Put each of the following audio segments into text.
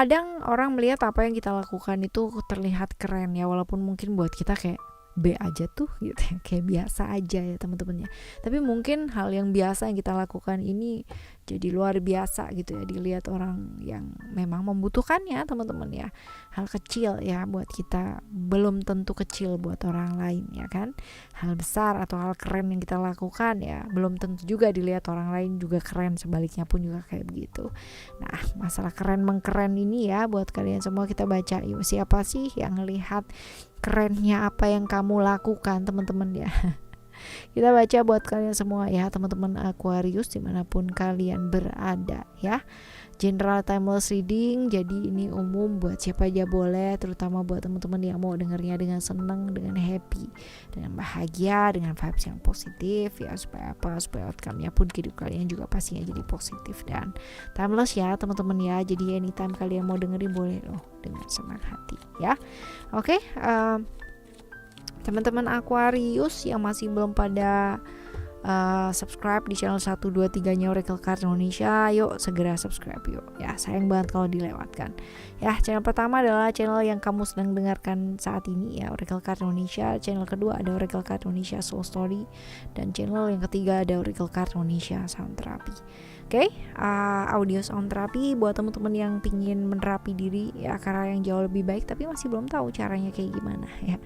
kadang orang melihat apa yang kita lakukan itu terlihat keren ya, walaupun mungkin buat kita kayak B aja tuh gitu ya, kayak biasa aja ya teman-teman ya. Tapi mungkin hal yang biasa yang kita lakukan ini jadi luar biasa gitu ya, dilihat orang yang memang membutuhkannya teman-teman ya. Hal kecil ya buat kita belum tentu kecil buat orang lain ya kan. Hal besar atau hal keren yang kita lakukan ya belum tentu juga dilihat orang lain juga keren, sebaliknya pun juga kayak begitu. Nah, masalah keren mengkeren ini ya buat kalian semua kita baca yuk, siapa sih yang lihat kerennya apa yang kamu lakukan teman-teman ya. Kita baca buat kalian semua ya teman-teman Aquarius dimanapun kalian berada ya. General timeless reading, jadi ini umum buat siapa aja boleh, terutama buat teman-teman yang mau dengarnya dengan seneng, dengan happy, dengan bahagia, dengan vibes yang positif ya, supaya apa, supaya outcome-nya pun hidup kalian juga pastinya jadi positif dan timeless ya teman-teman ya. Jadi anytime kalian mau dengerin boleh loh dengan senang hati ya. Oke, teman-teman Aquarius yang masih belum pada subscribe di channel 1, 2, 3 nya Oracle Card Indonesia, yuk segera subscribe yuk ya, sayang banget kalau dilewatkan ya. Channel pertama adalah channel yang kamu sedang dengarkan saat ini ya, Oracle Card Indonesia. Channel kedua ada Oracle Card Indonesia Soul Story, dan channel yang ketiga ada Oracle Card Indonesia Sound Therapy. Oke, audio sound therapy buat teman-teman yang pingin menerapi diri ya, karena yang jauh lebih baik tapi masih belum tahu caranya kayak gimana ya.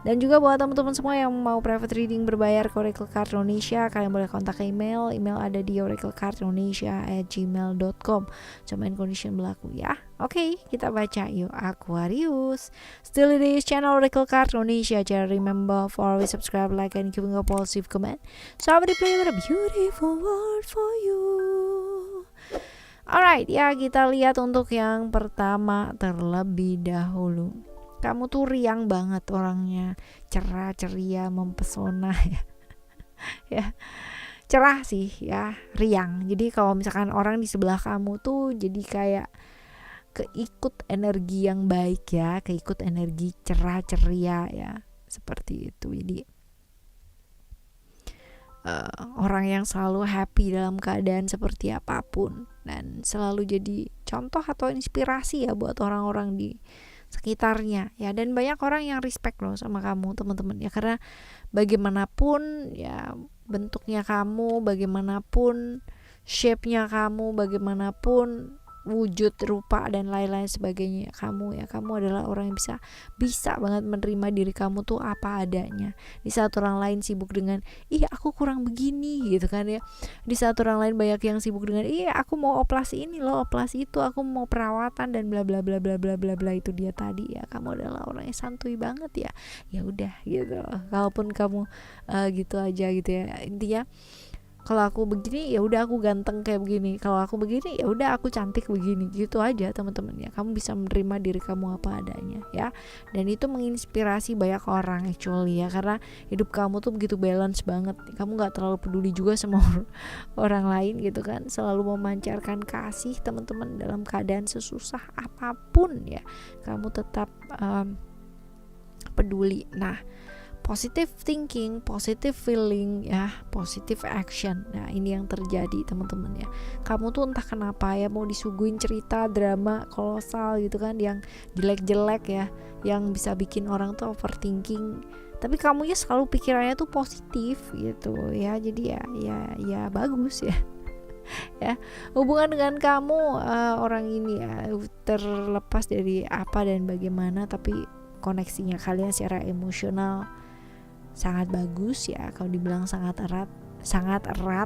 Dan juga buat teman-teman semua yang mau private reading berbayar ke Oracle Card Indonesia, kalian boleh kontak email ada di oraclecardindonesia@gmail.com. Terms and condition berlaku ya. Oke, kita baca yuk Aquarius. Still it is channel Oracle Card Indonesia. Jangan remember for always subscribe, like, and giving a positive comment. So I will play with a beautiful word for you. Alright ya, kita lihat untuk yang pertama terlebih dahulu. Kamu tuh riang banget orangnya, cerah, ceria, mempesona ya. Ya, cerah sih ya, riang. Jadi kalau misalkan orang di sebelah kamu tuh jadi kayak keikut energi yang baik ya, keikut energi cerah, ceria ya, seperti itu. Jadi orang yang selalu happy dalam keadaan seperti apapun, dan selalu jadi contoh atau inspirasi ya buat orang-orang di sekitarnya ya. Dan banyak orang yang respect loh sama kamu teman-teman ya, karena bagaimanapun ya bentuknya kamu, bagaimanapun shape-nya kamu, bagaimanapun wujud, rupa, dan lain-lain sebagainya kamu ya, kamu adalah orang yang bisa banget menerima diri kamu tuh apa adanya. Di saat orang lain sibuk dengan aku kurang begini gitu kan ya, di saat orang lain banyak yang sibuk dengan aku mau operasi ini loh, operasi itu, aku mau perawatan dan bla bla bla bla bla bla bla, itu dia tadi ya, kamu adalah orang yang santuy banget ya. Ya udah gitu, kalaupun kamu gitu aja gitu ya, intinya kalau aku begini ya udah aku ganteng kayak begini, kalau aku begini ya udah aku cantik begini, gitu aja teman-teman ya. Kamu bisa menerima diri kamu apa adanya ya, dan itu menginspirasi banyak orang actually ya, karena hidup kamu tuh begitu balance banget. Kamu nggak terlalu peduli juga sama orang lain gitu kan, selalu memancarkan kasih teman-teman dalam keadaan sesusah apapun ya, kamu tetap peduli. Nah, positive thinking, positive feeling ya, positive action. Nah, ini yang terjadi teman-teman ya. Kamu tuh entah kenapa ya mau disuguhin cerita drama kolosal gitu kan, yang jelek-jelek ya, yang bisa bikin orang tuh overthinking, tapi kamunya selalu pikirannya tuh positif gitu ya. Jadi ya bagus ya. Ya, hubungan dengan kamu orang ini ya, terlepas dari apa dan bagaimana, tapi koneksinya kalian secara emosional sangat bagus ya, kalau dibilang sangat erat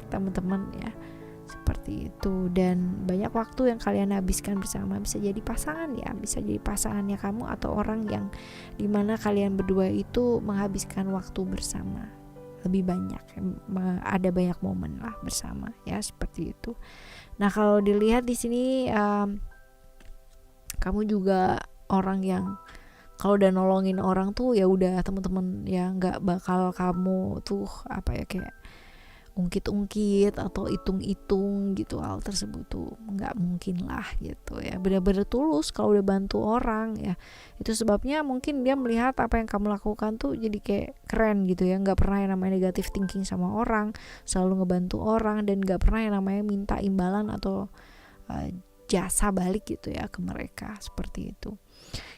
teman-teman ya, seperti itu. Dan banyak waktu yang kalian habiskan bersama, bisa jadi pasangan ya, bisa jadi pasangannya kamu atau orang yang dimana kalian berdua itu menghabiskan waktu bersama lebih banyak, ada banyak momen lah bersama ya, seperti itu. Nah, kalau dilihat di sini kamu juga orang yang kalau udah nolongin orang tuh ya udah teman-teman ya, nggak bakal kamu tuh kayak ungkit-ungkit atau hitung-hitung gitu, hal tersebut tuh nggak mungkin lah gitu ya. Benar-benar tulus kalau udah bantu orang ya, itu sebabnya mungkin dia melihat apa yang kamu lakukan tuh jadi kayak keren gitu ya. Nggak pernah yang namanya negative thinking sama orang, selalu ngebantu orang, dan nggak pernah yang namanya minta imbalan atau jasa balik gitu ya ke mereka, seperti itu.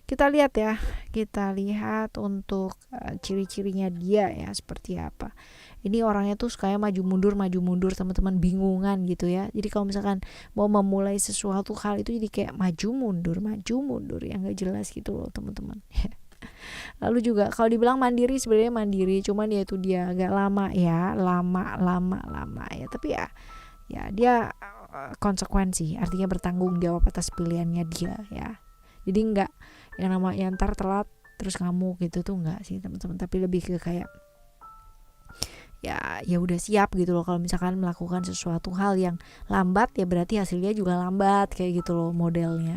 Kita lihat ya, kita lihat untuk ciri-cirinya dia ya seperti apa. Ini orangnya tuh kayak maju mundur teman-teman, bingungan gitu ya. Jadi kalau misalkan mau memulai sesuatu hal itu jadi kayak maju mundur yang gak jelas gitu loh teman-teman. Lalu juga kalau dibilang mandiri, sebenarnya mandiri, cuman ya itu dia agak lama ya, lama ya. Tapi ya dia konsekuensi, artinya bertanggung jawab atas pilihannya dia ya. Jadi enggak yang namanya ntar telat terus ngamuk gitu tuh enggak sih teman-teman, tapi lebih ke kayak ya udah siap gitu loh. Kalau misalkan melakukan sesuatu hal yang lambat ya berarti hasilnya juga lambat, kayak gitu loh modelnya.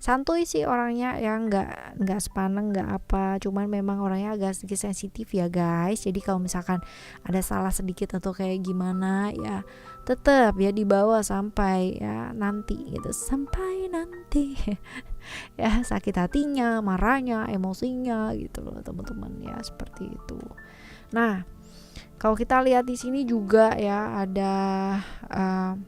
Santuy sih orangnya ya, nggak sepaneng nggak apa, cuman memang orangnya agak sedikit sensitif ya guys. Jadi kalau misalkan ada salah sedikit atau kayak gimana ya tetap ya dibawa sampai ya nanti gitu, sampai nanti ya sakit hatinya, marahnya, emosinya gitu loh teman-teman ya, seperti itu. Nah, kalau kita lihat di sini juga ya ada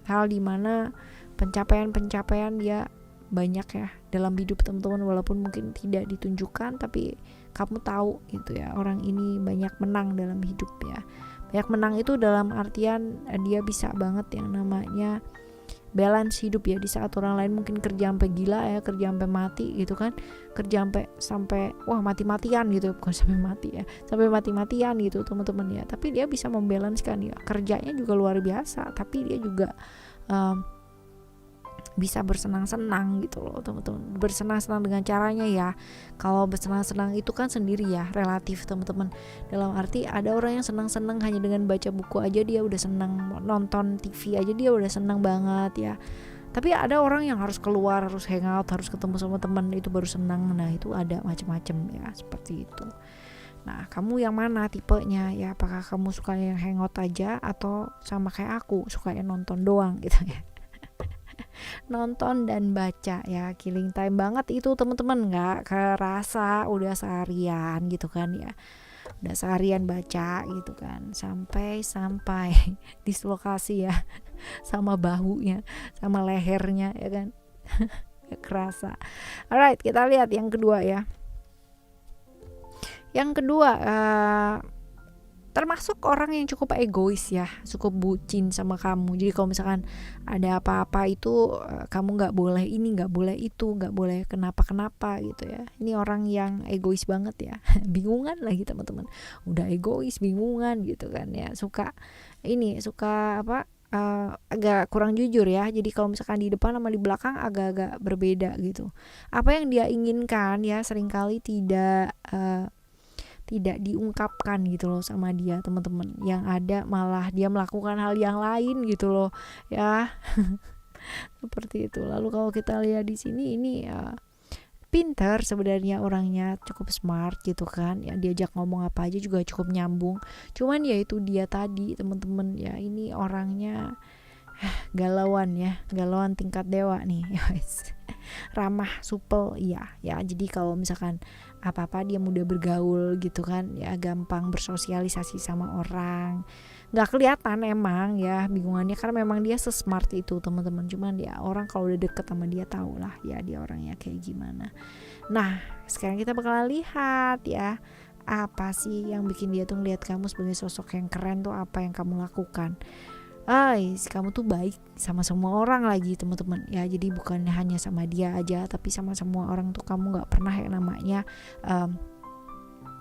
hal dimana pencapaian dia banyak ya dalam hidup teman-teman, walaupun mungkin tidak ditunjukkan tapi kamu tahu gitu ya, orang ini banyak menang dalam hidup ya. Banyak menang itu dalam artian dia bisa banget yang namanya balance hidup ya. Di saat orang lain mungkin kerja sampai gila ya, kerja sampai mati gitu kan, kerja sampai wah mati-matian gitu, bukan sampai mati ya, sampai mati-matian gitu teman-teman ya. Tapi dia bisa membalancekan ya, kerjanya juga luar biasa, tapi dia juga bisa bersenang-senang gitu loh teman-teman. Bersenang-senang dengan caranya ya, kalau bersenang-senang itu kan sendiri ya, relatif teman-teman. Dalam arti ada orang yang senang-senang hanya dengan baca buku aja dia udah senang, nonton TV aja dia udah senang banget ya. Tapi ada orang yang harus keluar, harus hangout, harus ketemu sama teman itu baru senang. Nah itu ada macam-macam ya, seperti itu. Nah kamu yang mana tipenya ya, apakah kamu suka yang hangout aja atau sama kayak aku suka yang nonton doang gitu ya. Nonton dan baca ya, killing time banget itu teman-teman, nggak kerasa udah seharian gitu kan ya, udah seharian baca gitu kan, sampai dislokasi ya sama bahunya sama lehernya ya kan. Gak kerasa. Alright, kita lihat yang kedua ya. Yang kedua termasuk orang yang cukup egois ya, cukup bucin sama kamu. Jadi kalau misalkan ada apa-apa itu kamu nggak boleh ini, nggak boleh itu, nggak boleh kenapa gitu ya. Ini orang yang egois banget ya. Bingungan lagi teman-teman, udah egois bingungan gitu kan ya, suka agak kurang jujur ya. Jadi kalau misalkan di depan sama di belakang agak-agak berbeda gitu. Apa yang dia inginkan ya seringkali tidak diungkapkan gitu loh sama dia teman-teman. Yang ada malah dia melakukan hal yang lain gitu loh ya. Seperti itu. Lalu kalau kita lihat di sini ini pinter sebenarnya orangnya, cukup smart gitu kan ya, diajak ngomong apa aja juga cukup nyambung. Cuman ya itu dia tadi teman-teman ya, ini orangnya galauan tingkat dewa nih guys. Ramah, supel ya. Jadi kalau misalkan apa-apa dia mudah bergaul gitu kan ya, gampang bersosialisasi sama orang. Nggak kelihatan emang ya bingungannya, karena memang dia sesmart itu teman-teman. Cuman ya orang kalau udah deket sama dia tau lah ya dia orangnya kayak gimana. Nah sekarang kita bakalan lihat ya, apa sih yang bikin dia tuh ngeliat kamu sebagai sosok yang keren tuh, apa yang kamu lakukan. Kamu tuh baik sama semua orang lagi teman-teman ya. Jadi bukan hanya sama dia aja, tapi sama semua orang tuh kamu nggak pernah yang namanya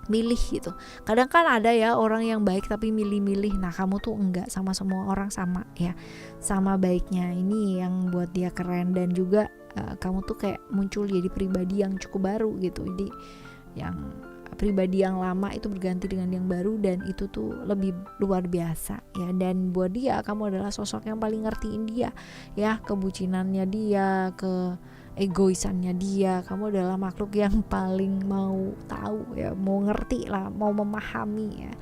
milih gitu. Kadang kan ada ya orang yang baik tapi milih-milih. Nah kamu tuh enggak, sama semua orang sama ya, sama baiknya. Ini yang buat dia keren. Dan juga kamu tuh kayak muncul jadi pribadi yang cukup baru gitu. Jadi yang pribadi yang lama itu berganti dengan yang baru, dan itu tuh lebih luar biasa ya. Dan buat dia kamu adalah sosok yang paling ngertiin dia ya, kebucinannya dia, ke egoisannya dia. Kamu adalah makhluk yang paling mau tahu ya, mau ngerti lah, mau memahami ya.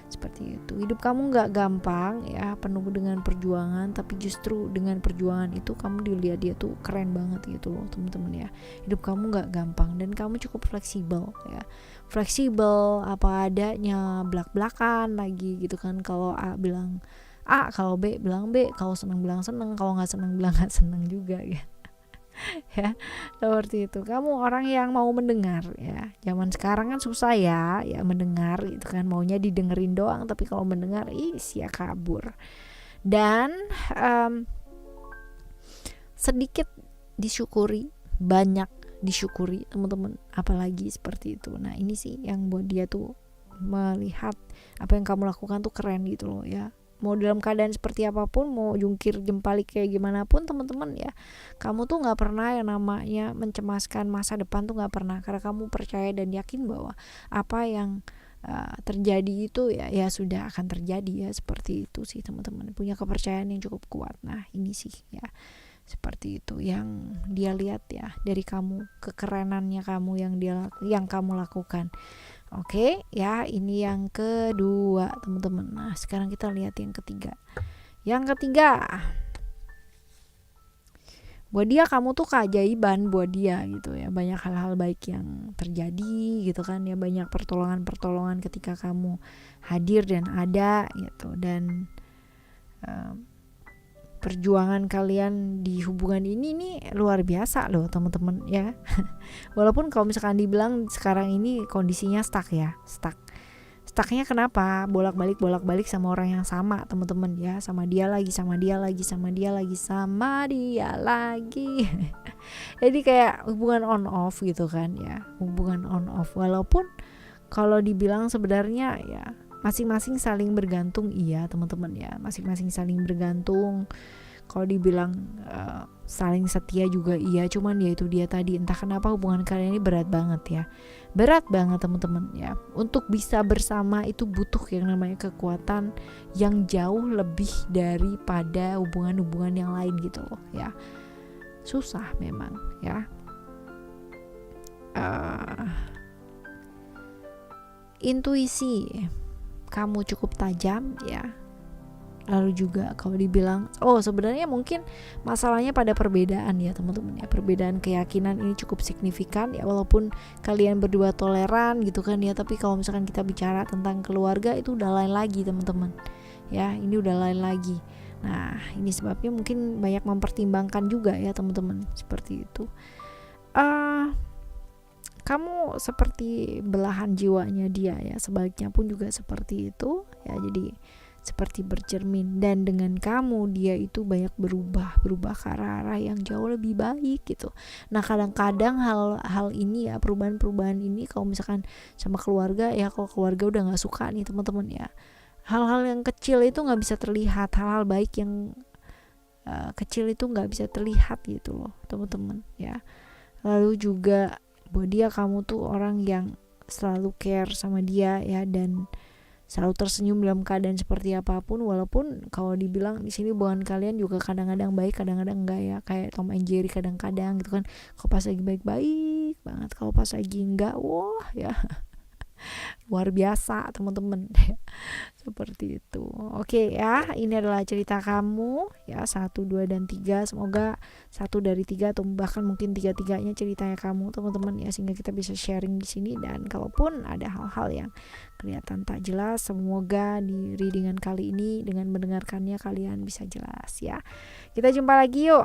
Seperti itu. Hidup kamu gak gampang ya, penuh dengan perjuangan, tapi justru dengan perjuangan itu kamu dilihat dia tuh keren banget gitu loh teman-teman ya. Hidup kamu gak gampang dan kamu cukup fleksibel ya. Fleksibel apa adanya, belak-belakan lagi gitu kan. Kalau A bilang A, kalau B bilang B, kalau seneng bilang seneng, kalau gak seneng bilang gak seneng juga ya. Ya, seperti itu. Kamu orang yang mau mendengar ya. Zaman sekarang kan susah ya mendengar gitu kan, maunya didengerin doang, tapi kalau mendengar sia kabur. Dan sedikit disyukuri, banyak disyukuri teman-teman, apalagi seperti itu. Nah ini sih yang buat dia tuh melihat apa yang kamu lakukan tuh keren gitu loh ya. Mau dalam keadaan seperti apapun, mau jungkir jempalik kayak gimana pun teman-teman ya, kamu tuh nggak pernah yang namanya mencemaskan masa depan tuh nggak pernah, karena kamu percaya dan yakin bahwa apa yang terjadi itu ya sudah akan terjadi ya, seperti itu sih teman-teman, punya kepercayaan yang cukup kuat. Nah ini sih ya, seperti itu yang dia lihat ya dari kamu, kekerenannya kamu yang kamu lakukan. Oke ya, ini yang kedua teman-teman. Nah sekarang kita lihat yang ketiga. Yang ketiga, buat dia kamu tuh keajaiban buat dia gitu ya, banyak hal-hal baik yang terjadi gitu kan ya, banyak pertolongan ketika kamu hadir dan ada gitu. Dan perjuangan kalian di hubungan ini nih luar biasa loh teman-teman ya. Walaupun kalau misalkan dibilang sekarang ini kondisinya stucknya kenapa, bolak-balik sama orang yang sama teman-teman ya, sama dia lagi jadi kayak hubungan on off gitu kan ya, hubungan on off. Walaupun kalau dibilang sebenarnya ya masing-masing saling bergantung, iya teman-teman ya, masing-masing saling bergantung. Kalau dibilang saling setia juga iya, cuman ya itu dia tadi, entah kenapa hubungan kalian ini berat banget teman-teman ya. Untuk bisa bersama itu butuh yang namanya kekuatan yang jauh lebih daripada hubungan-hubungan yang lain gitu loh ya. Susah memang ya. Intuisi kamu cukup tajam ya. Lalu juga kalau dibilang sebenarnya mungkin masalahnya pada perbedaan ya teman-teman ya, perbedaan keyakinan ini cukup signifikan ya, walaupun kalian berdua toleran gitu kan ya, tapi kalau misalkan kita bicara tentang keluarga itu udah lain lagi teman-teman ya, ini udah lain lagi. Nah ini sebabnya mungkin banyak mempertimbangkan juga ya teman-teman, seperti itu. Kamu seperti belahan jiwanya dia ya, sebaliknya pun juga seperti itu ya, jadi seperti bercermin, dan dengan kamu dia itu banyak berubah ke arah yang jauh lebih baik gitu. Nah kadang-kadang hal ini ya, perubahan ini kalau misalkan sama keluarga ya, kalau keluarga udah nggak suka nih teman-teman ya, hal-hal yang kecil itu nggak bisa terlihat, hal-hal baik yang kecil itu nggak bisa terlihat gitu loh teman-teman ya. Lalu juga buat dia kamu tuh orang yang selalu care sama dia ya, dan selalu tersenyum dalam keadaan seperti apapun. Walaupun kalau dibilang di sini hubungan kalian juga kadang-kadang baik, kadang-kadang enggak ya, kayak Tom and Jerry kadang-kadang gitu kan. Kalau pas lagi baik-baik banget, kalau pas lagi enggak, wah ya luar biasa teman-teman. Seperti itu. Oke ya, ini adalah cerita kamu ya, 1, 2, dan 3. Semoga 1 dari 3 atau bahkan mungkin 3-3-nya ceritanya kamu teman-teman ya, sehingga kita bisa sharing di sini. Dan kalaupun ada hal-hal yang kelihatan tak jelas, semoga di readingan kali ini dengan mendengarkannya kalian bisa jelas ya. Kita jumpa lagi yuk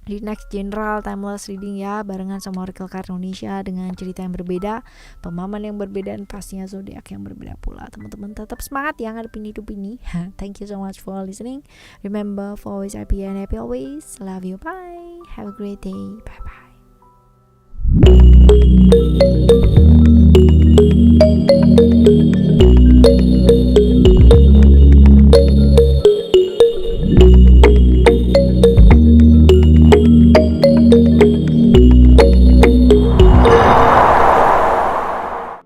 di next general timeless reading ya, barengan sama Oracle Card Indonesia dengan cerita yang berbeda, pemahaman yang berbeda, dan pastinya zodiak yang berbeda pula. Teman-teman tetap semangat ya ngadepin hidup ini. Thank you so much for listening. Remember for always happy and happy always. Love you, bye. Have a great day. Bye bye.